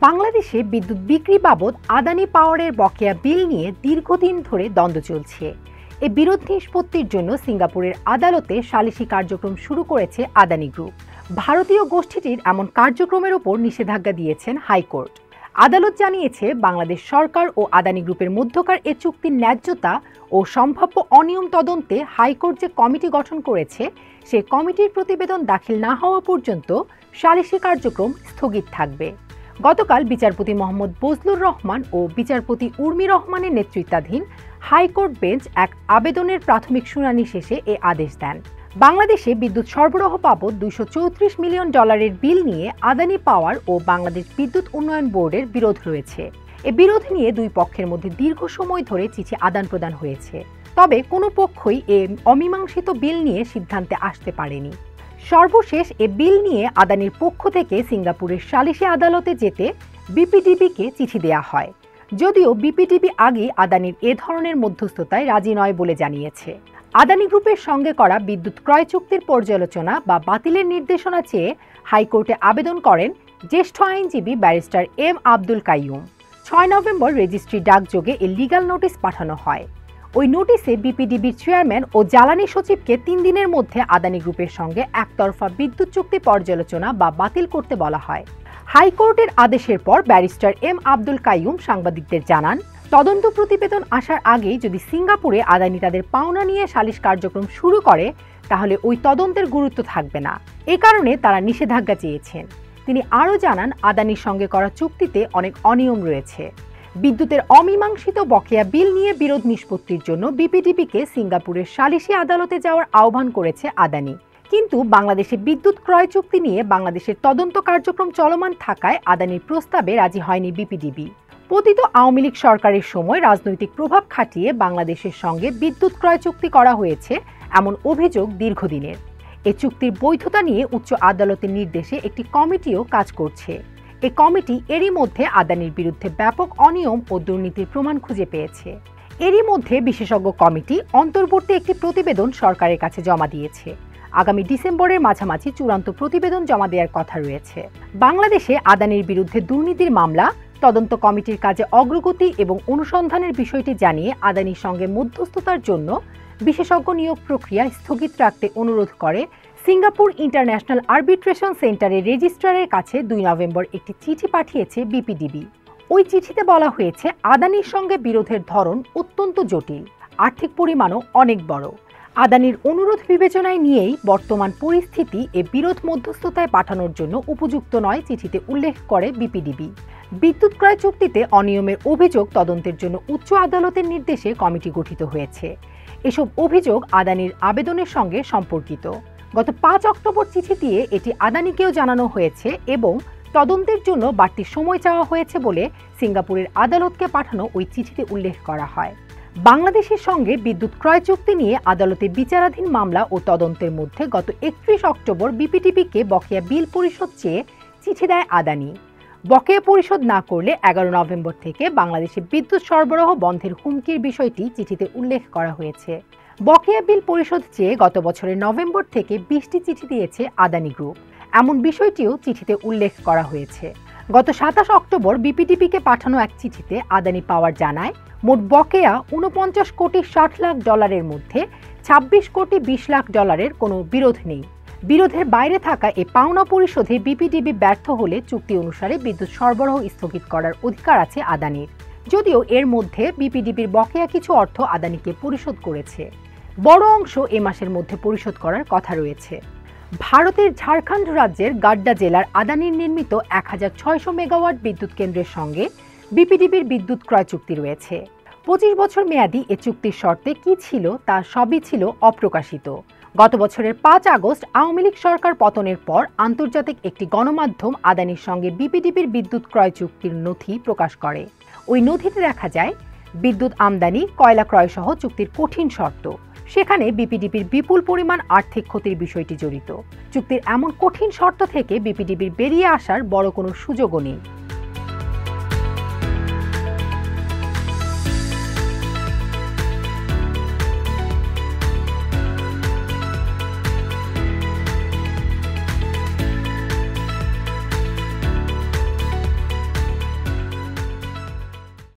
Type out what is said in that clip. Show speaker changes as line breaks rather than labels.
বাংলাদেশে বিদ্যুৎ বিক্রি বাবদ আদানি পাওয়ারের বকেয়া বিল নিয়ে দীর্ঘদিন ধরে দ্বন্দ্ব চলছে। এ বিরোধ নিষ্পত্তির জন্য সিঙ্গাপুরের আদালতে সালিসি কার্যক্রম শুরু করেছে আদানি গ্রুপ। ভারতীয় গোষ্ঠীটির এমন কার্যক্রমের ওপর নিষেধাজ্ঞা দিয়েছেন হাইকোর্ট। আদালত জানিয়েছে, বাংলাদেশ সরকার ও আদানি গ্রুপের মধ্যকার এ চুক্তির ন্যায্যতা ও সম্ভাব্য অনিয়ম তদন্তে হাইকোর্ট যে কমিটি গঠন করেছে, সে কমিটির প্রতিবেদন দাখিল না হওয়া পর্যন্ত সালিসি কার্যক্রম স্থগিত থাকবে। গতকাল বিচারপতি মোহাম্মদ বজলুর রহমান ও বিচারপতি উর্মি রহমানের নেতৃত্বাধীন হাইকোর্ট বেঞ্চ এক আবেদনের প্রাথমিক শুনানি শেষে এ আদেশ দেন। বাংলাদেশে বিদ্যুৎ সরবরাহ বাবদ $234 মিলিয়ন বিল নিয়ে আদানি পাওয়ার ও বাংলাদেশ বিদ্যুৎ উন্নয়ন বোর্ডের বিরোধ রয়েছে। এ বিরোধ নিয়ে দুই পক্ষের মধ্যে দীর্ঘ সময় ধরে চিঠি আদান প্রদান হয়েছে, তবে কোনো পক্ষই এ অমীমাংসিত বিল নিয়ে সিদ্ধান্তে আসতে পারেনি। সর্বশেষ এ বিল নিয়ে আদানির পক্ষ থেকে সিঙ্গাপুরের সালিসি আদালতে যেতে বিপিডিবিকে চিঠি দেয়া হয়, যদিও বিপিডিবি আগে আদানির এ ধরনের মধ্যস্থতায় রাজি নয় বলে জানিয়েছে। আদানি গ্রুপের সঙ্গে করা বিদ্যুৎ ক্রয় চুক্তির পর্যালোচনা বা বাতিলের নির্দেশনা চেয়ে হাইকোর্টে আবেদন করেন জ্যেষ্ঠ আইনজীবী ব্যারিস্টার এম আব্দুল কাইয়ুম। 6 নভেম্বর রেজিস্ট্রি ডাকযোগে এ লিগ্যাল নোটিশ পাঠানো হয়। ওই নোটিশে বিপিডিবির চেয়ারম্যান ও জ্বালানি সচিবকে 3 দিনের মধ্যে আদানি গ্রুপের সঙ্গে একতরফা বিদ্যুৎ চুক্তি পর্যালোচনা বা বাতিল করতে বলা হয়। হাইকোর্টের আদেশের পর ব্যারিস্টার এম আব্দুল কাইয়ুম সাংবাদিকদের জানান, তদন্ত প্রতিবেদন আসার আগেই যদি সিঙ্গাপুরে আদানি তাদের পাওনা নিয়ে সালিশ কার্যক্রম শুরু করে, তাহলে ওই তদন্তের গুরুত্ব থাকবে না। এ কারণে তারা নিষেধাজ্ঞা চেয়েছেন। তিনি আরও জানান, আদানির সঙ্গে করা চুক্তিতে অনেক অনিয়ম রয়েছে। বিদ্যুতের অমীমাংসিত বকেয়া বিল নিয়ে বিরোধ নিষ্পত্তির জন্য বিপিডিবিকে সিঙ্গাপুরের সালিসি আদালতে যাওয়ার আহ্বান করেছে আদানি। কিন্তু বাংলাদেশে বিদ্যুৎ ক্রয় চুক্তি নিয়ে বাংলাদেশের তদন্ত কার্যক্রম চলমান থাকায় আদানির প্রস্তাবে রাজি হয়নি বিপিডিবি। পতিত আওয়ামী লীগ সরকারের সময় রাজনৈতিক প্রভাব খাটিয়ে বাংলাদেশের সঙ্গে বিদ্যুৎ ক্রয় চুক্তি করা হয়েছে, এমন অভিযোগ দীর্ঘদিনের। এ চুক্তির বৈধতা নিয়ে উচ্চ আদালতের নির্দেশে একটি কমিটিও কাজ করছে। এই কমিটি এরই মধ্যে আদানির বিরুদ্ধে ব্যাপক অনিয়ম ও দুর্নীতির প্রমাণ খুঁজে পেয়েছে। এরই মধ্যে বিশেষজ্ঞ কমিটি অন্তর্বর্তী একটি প্রতিবেদন সরকারের কাছে জমা দিয়েছে। আগামী ডিসেম্বরের মাঝামাঝি চূড়ান্ত প্রতিবেদন জমা দেওয়ার কথা রয়েছে। বাংলাদেশে আদানির বিরুদ্ধে দুর্নীতির মামলা তদন্ত কমিটির কাজে অগ্রগতি এবং অনুসন্ধানের বিষয়টি জানিয়ে আদানির সঙ্গে মধ্যস্থতার জন্য বিশেষজ্ঞ নিয়োগ প্রক্রিয়া স্থগিত রাখতে অনুরোধ করে সিঙ্গাপুর ইন্টারন্যাশনাল আরবিট্রেশন সেন্টারের রেজিস্ট্রারের কাছে 2 নভেম্বর একটি চিঠি পাঠিয়েছে বিপিডিবি। ওই চিঠিতে বলা হয়েছে, আদানির সঙ্গে বিরোধের ধরন অত্যন্ত জটিল, আর্থিক পরিমাণও অনেক বড়। আদানির অনুরোধ বিবেচনায় নিয়েই বর্তমান পরিস্থিতি এ বিরোধ মধ্যস্থতায় পাঠানোর জন্য উপযুক্ত নয়, চিঠিতে উল্লেখ করে বিপিডিবি। বিদ্যুৎ ক্রয় চুক্তিতে অনিয়মের অভিযোগ তদন্তের জন্য উচ্চ আদালতের নির্দেশে কমিটি গঠিত হয়েছে। এসব অভিযোগ আদানির আবেদনের সঙ্গে সম্পর্কিত। গত 5 অক্টোবর চিঠি দিয়ে এটি আদানিকেও জানানো হয়েছে এবং তদন্তের জন্য বাড়তি সময় চাওয়া হয়েছে বলে সিঙ্গাপুরের আদালতকে পাঠানো ওই চিঠিতে উল্লেখ করা হয়। বাংলাদেশের সঙ্গে বিদ্যুৎ ক্রয় চুক্তি নিয়ে আদালতে বিচারাধীন মামলা ও তদন্তের মধ্যে গত 31 অক্টোবর বিপিডিবিকে বকেয়া বিল পরিশোধ চেয়ে চিঠি দেয় আদানি। বকেয়া পরিশোধ না করলে 11 নভেম্বর থেকে বাংলাদেশে বিদ্যুৎ সরবরাহ বন্ধের হুমকির বিষয়টি চিঠিতে উল্লেখ করা হয়েছে। বকেয়া বিল পরিশোধ চেয়ে গত বছরের নভেম্বর থেকে 20টি চিঠি দিয়েছে আদানি গ্রুপ, এমন বিষয়টিও চিঠিতে উল্লেখ করা হয়েছে। গত 27 অক্টোবর বিপিডিবিকে পাঠানো এক চিঠিতে আদানি পাওয়ার জানায়, মোট বকেয়া $49 কোটি 60 লাখ মধ্যে $26 কোটি 20 লাখ কোনো বিরোধ নেই। বিরোধের বাইরে থাকা এ পাওনা পরিশোধে বিপিডিবি ব্যর্থ হলে চুক্তি অনুসারে বিদ্যুৎ সরবরাহ স্থগিত করার অধিকার আছে আদানির, যদিও এর মধ্যে বিপিডিবির বকেয়া কিছু অর্থ আদানিকে পরিশোধ করেছে। বড় অংশ এ মাসের মধ্যে পরিশোধ করার কথা রয়েছে। ভারতের ঝাড়খণ্ড রাজ্যের গাড্ডা জেলার আদানির নির্মিত 1600 মেগাওয়াট বিদ্যুৎ কেন্দ্রের সঙ্গে বিপিডিবির বিদ্যুৎ ক্রয় চুক্তি রয়েছে। 25 বছর মেয়াদী এ চুক্তির শর্তে কি ছিল তা সবই ছিল অপ্রকাশিত। গত বছরের 5 আগস্ট আওয়ামী লীগ সরকার পতনের পর আন্তর্জাতিক একটি গণমাধ্যম আদানির সঙ্গে বিপিডিবির বিদ্যুৎ ক্রয় চুক্তির নথি প্রকাশ করে। ওই নথিতে দেখা যায়, বিদ্যুৎ আমদানি, কয়লা ক্রয় সহ চুক্তির কঠিন শর্ত। সেখানে বিপিডিবির বিপুল পরিমাণ আর্থিক ক্ষতির বিষয়টি জড়িত। চুক্তির এমন কঠিন শর্ত থেকে বিপিডিবির বেরিয়ে আসার বড় কোনো সুযোগও নেই।